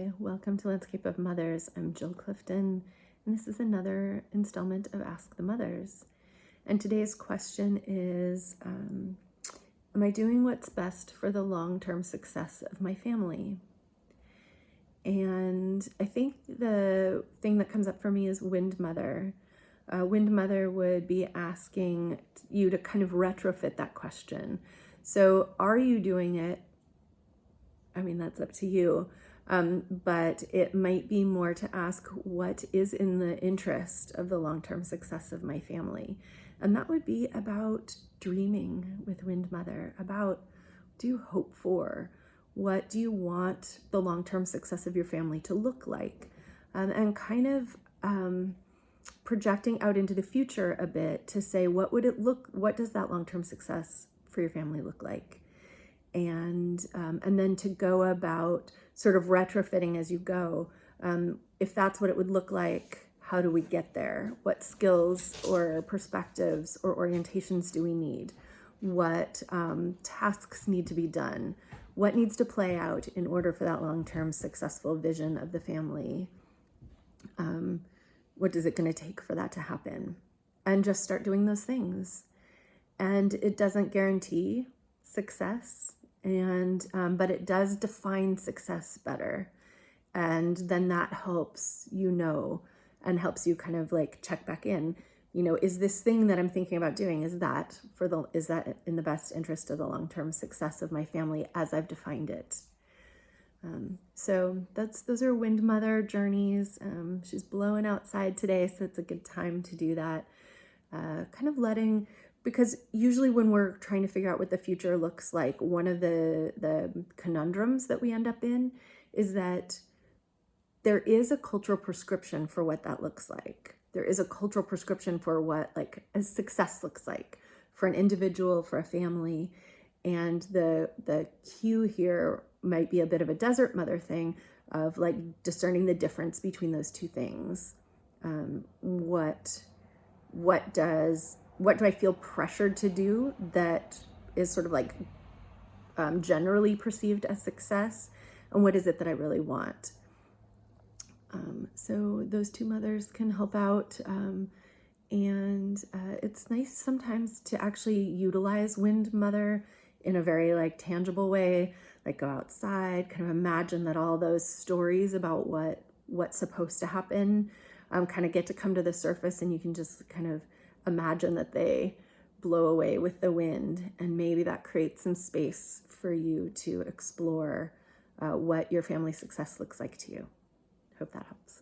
Hi, welcome to Landscape of Mothers. I'm Jill Clifton, and this is another installment of Ask the Mothers. And today's question is, am I doing what's best for the long-term success of my family? And I think the thing that comes up for me is Wind Mother. Wind Mother would be asking you to kind of retrofit that question. So are you doing it? I mean, that's up to you. But it might be more to ask what is in the interest of the long-term success of my family. And that would be about dreaming with Wind Mother, about what do you hope for? What do you want the long-term success of your family to look like? And kind of projecting out into the future a bit to say, what does that long-term success for your family look like? And then to go about sort of retrofitting as you go. If that's what it would look like, how do we get there? What skills or perspectives or orientations do we need? What tasks need to be done? What needs to play out in order for that long-term successful vision of the family? What is it going to take for that to happen? And just start doing those things. And it doesn't guarantee success, but it does define success better. And then that helps and helps you kind of like check back in, is this thing that I'm thinking about doing, is that in the best interest of the long-term success of my family as I've defined it? So those are Wind Mother journeys. She's blowing outside today, so it's a good time to do that. Kind of because usually when we're trying to figure out what the future looks like, one of the conundrums that we end up in is that there is a cultural prescription for what that looks like. There is a cultural prescription for what like a success looks like for an individual, for a family. And the cue here might be a bit of a desert mother thing of like discerning the difference between those two things. What do I feel pressured to do that is sort of like generally perceived as success, and what is it that I really want? So those two mothers can help out, and it's nice sometimes to actually utilize Wind Mother in a very like tangible way, like go outside, kind of imagine that all those stories about what's supposed to happen kind of get to come to the surface, and you can just kind of imagine that they blow away with the wind, and maybe that creates some space for you to explore what your family success looks like to you. Hope that helps.